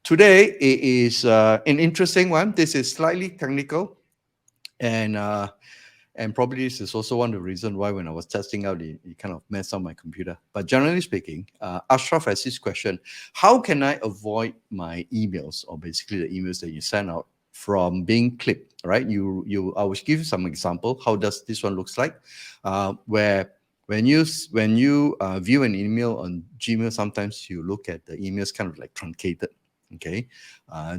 Today it is an interesting one. This is slightly technical, and probably this is also one of the reasons why when I was testing out, it kind of messed up my computer. But generally speaking, Ashraf has this question: how can I avoid my emails, or basically the emails that you send out, from being clipped? Right? I will give you some example. How does this one looks like? Where when you view an email on Gmail, sometimes you look at the emails kind of like truncated. Okay,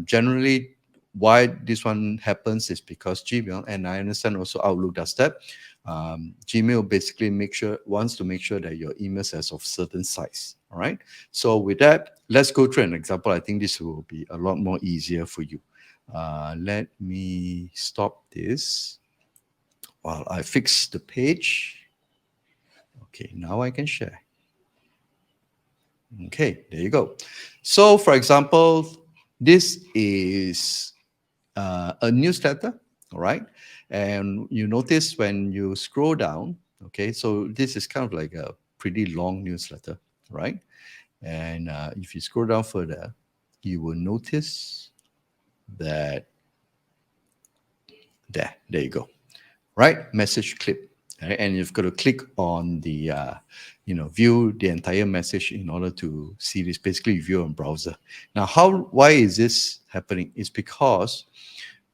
generally why this one happens is because Gmail, and I understand also Outlook does that. Gmail basically wants to make sure that your emails is of certain size. All right. So with that, let's go through an example. I think this will be a lot more easier for you. Let me stop this while I fix the page. Okay, now I can share. Okay, there you go. So for example, this is a newsletter, all right? And you notice when you scroll down, okay, so this is kind of like a pretty long newsletter, right? And if you scroll down further, you will notice that there you go, right? Message clip, right? And you've got to click on the, view the entire message in order to see this. Basically, view on browser. Now, why is this happening? It's because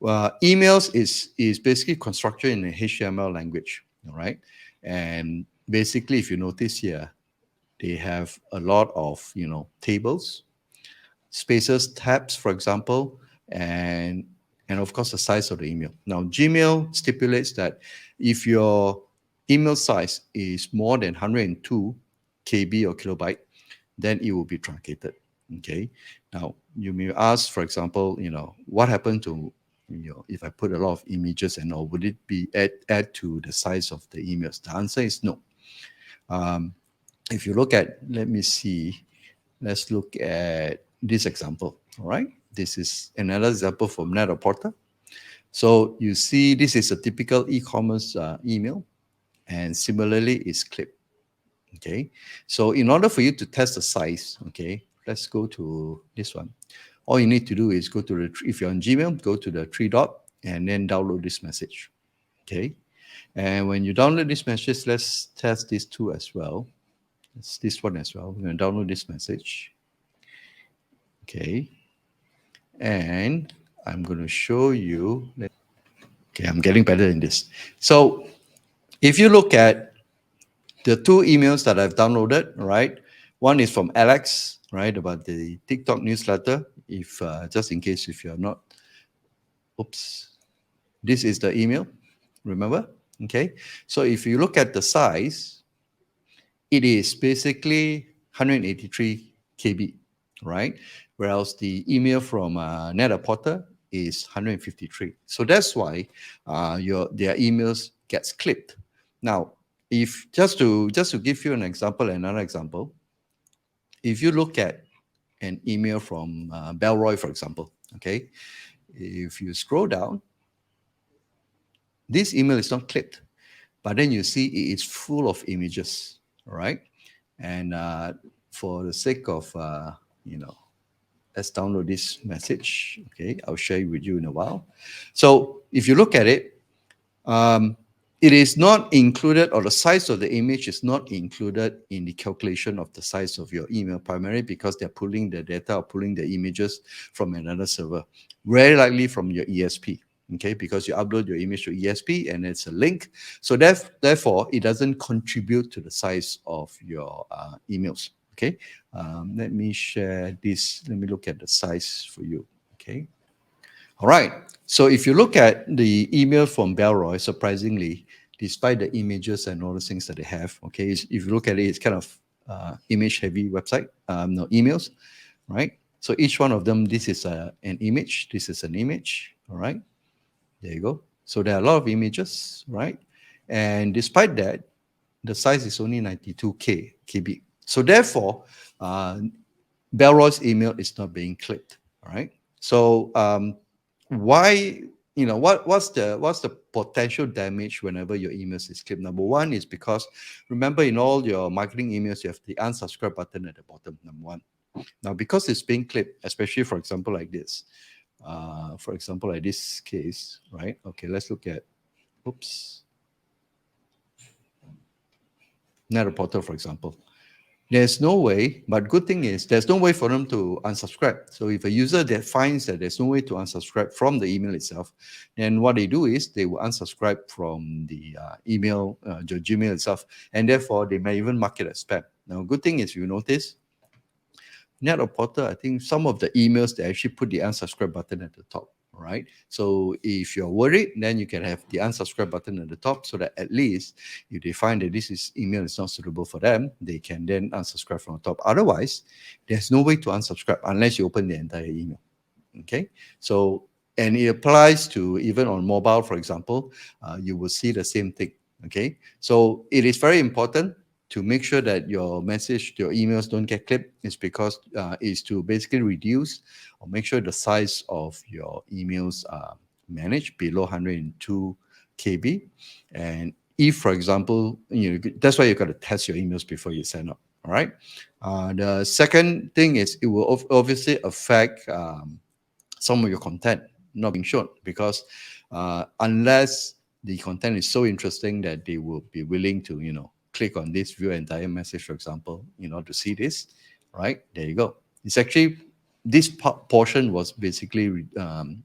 emails is basically constructed in a HTML language, all right? And basically, if you notice here, they have a lot of tables, spaces, tabs, for example, and of course the size of the email. Now, Gmail stipulates that if your email size is more than 102 KB or kilobyte, then it will be truncated. Okay. Now you may ask, for example, what happened to if I put a lot of images and all, would it be add to the size of the emails? The answer is no. Um, if you look at, let me see, let's look at this example. All right. This is another example from Net-a-Porter. So you see, this is a typical e-commerce email, and similarly, it's clipped. Okay, so in order for you to test the size, okay, let's go to this one. All you need to do is go to if you're on Gmail, go to the three dot and then download this message. Okay, and when you download this message, let's test this too as well. It's this one as well. We're going to download this message. Okay, and I'm going to show you. Okay, I'm getting better in this. So if you look at the two emails that I've downloaded, right? One is from Alex, right, about the TikTok newsletter. If just in case if you're not, oops, this is the email. Remember? Okay. So if you look at the size, it is basically 183 KB, right? Whereas the email from Net-a-Porter is 153. So that's why their emails gets clipped. Now, if just to give you an example, another example, if you look at an email from Belroy, for example, okay, if you scroll down, this email is not clipped, but then you see it is full of images, all right? And for the sake of, let's download this message, okay? I'll share it with you in a while. So if you look at it, it is not included, or the size of the image is not included in the calculation of the size of your email, primarily because they're pulling the data or pulling the images from another server, very likely from your ESP, okay? Because you upload your image to ESP and it's a link. So therefore, it doesn't contribute to the size of your emails, okay? Let me share this. Let me look at the size for you, okay? All right. So if you look at the email from Belroy, surprisingly, despite the images and all the things that they have, okay, if you look at it, it's kind of image-heavy website, no emails, right? So each one of them, this is an image, this is an image, all right? There you go. So there are a lot of images, right? And despite that, the size is only 92 KB. So therefore, Belroy's email is not being clicked, all right? So why what's the potential damage whenever your emails is clipped? Number one is because, remember, in all your marketing emails you have the unsubscribe button at the bottom, number one. Now, because it's being clipped, especially for example like this, for example like this case, right? Okay, let's look at, oops, net reporter, for example. There's no way, but good thing is there's no way for them to unsubscribe. So if a user that finds that there's no way to unsubscribe from the email itself, then what they do is they will unsubscribe from the email, the Gmail itself, and therefore they may even mark it as spam. Now, good thing is you notice Net or Porter, I think some of the emails they actually put the unsubscribe button at the top. Right. So if you're worried, then you can have the unsubscribe button at the top so that at least if they find that email is not suitable for them, they can then unsubscribe from the top. Otherwise, there's no way to unsubscribe unless you open the entire email. Okay. So, and it applies to even on mobile, for example, you will see the same thing. Okay. So it is very important to make sure that your message, your emails don't get clipped. Is because is to basically reduce or make sure the size of your emails are managed below 102 KB. And if, for example, that's why you got to test your emails before you send up. All right. The second thing is it will obviously affect some of your content not being shown because unless the content is so interesting that they will be willing to click on this view entire message, for example, to see this, right? There you go. It's actually this portion was basically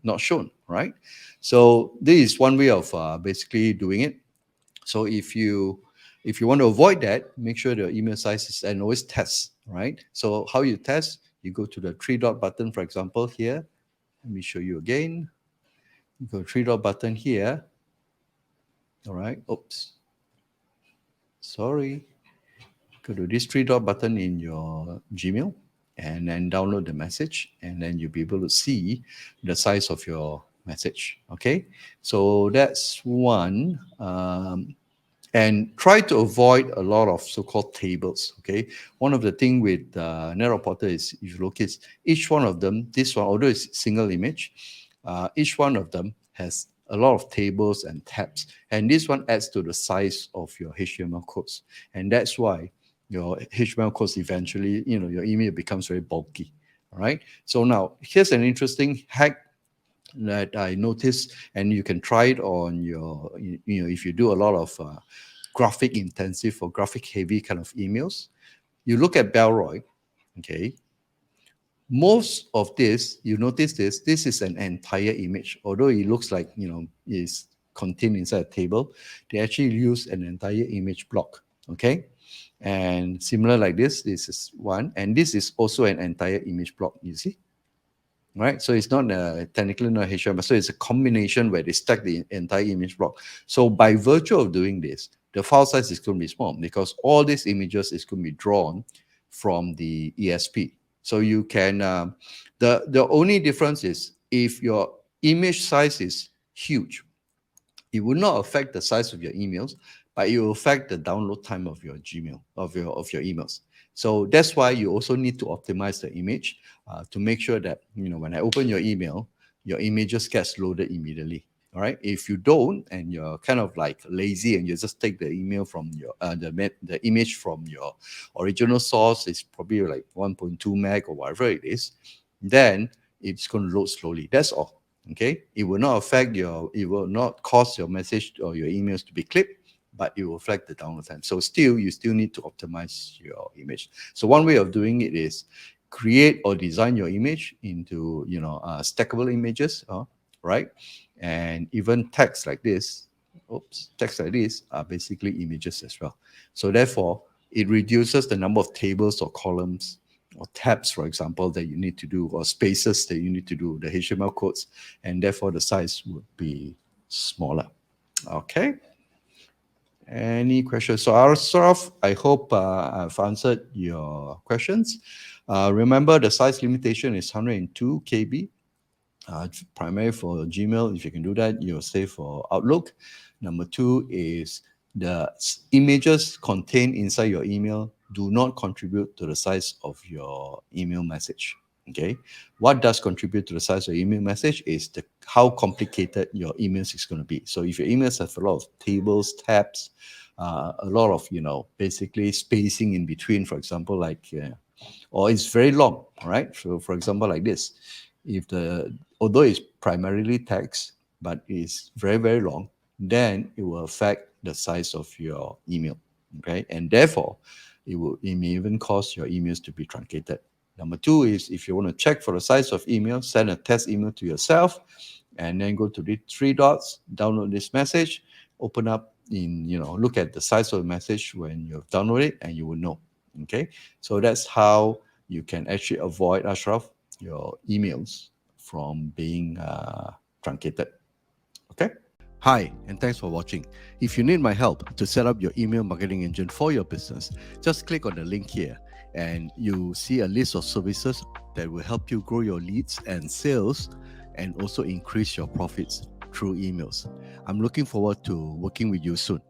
not shown, right? So this is one way of basically doing it. So if you want to avoid that, make sure the email size is, and always test, right? So how you test, you go to the three dot button, for example, here. Let me show you again. You go three dot button here. All right. Oops. Sorry. Go to this three dot button in your Gmail and then download the message, and then you'll be able to see the size of your message. Okay. So that's one. And try to avoid a lot of so-called tables. Okay, one of the thing with Narrow Porter is if you look at each one of them, this one, although it's single image, each one of them has a lot of tables and tabs, and this one adds to the size of your HTML codes, and that's why your HTML codes eventually, your email becomes very bulky. All right. So now here's an interesting hack that I noticed, and you can try it on your, if you do a lot of graphic intensive or graphic heavy kind of emails. You look at Belroy, okay, most of this, you notice this is an entire image, although it looks like, is contained inside a table. They actually use an entire image block, okay? And similar like this is one, and this is also an entire image block, you see? Right, so it's not technically not HTML, so it's a combination where they stack the entire image block. So by virtue of doing this, the file size is going to be small because all these images is going to be drawn from the ESP. So you can the only difference is if your image size is huge, it will not affect the size of your emails, but it will affect the download time of your Gmail, of your emails. So that's why you also need to optimize the image to make sure that when I open your images gets loaded immediately. All right. If you don't, and you're kind of like lazy, and you just take the email from your the image from your original source, is probably like 1.2 meg or whatever it is, then it's going to load slowly. That's all. Okay, it will not affect it will not cause your message or your emails to be clipped, but it will affect the download time. So you still need to optimize your image. So one way of doing it is create or design your image into stackable images, right? And even text like this, text like this are basically images as well. So therefore, it reduces the number of tables or columns or tabs, for example, that you need to do, or spaces that you need to do, the HTML codes, and therefore the size would be smaller. Okay. Any questions? So Arsav, I hope I've answered your questions. Remember, the size limitation is 102 KB. Primarily for Gmail, if you can do that, you'll save for Outlook. Number two is the images contained inside your email do not contribute to the size of your email message. Okay, what does contribute to the size of your email message is how complicated your emails is going to be. So if your emails have a lot of tables, tabs, a lot of basically spacing in between, for example, like or it's very long, right? So, for example, like this, if the although it's primarily text, but it's very very long, then it will affect the size of your email, okay, and therefore it may even cause your emails to be truncated. Number two is if you want to check for the size of email, send a test email to yourself, and then go to the three dots, download this message, open up in, look at the size of the message when you've downloaded it, and you will know. Okay, so that's how you can actually avoid, Ashraf, your emails from being truncated. Okay. Hi, and thanks for watching. If you need my help to set up your email marketing engine for your business, just click on the link here and you see a list of services that will help you grow your leads and sales and also increase your profits through emails. I'm looking forward to working with you soon.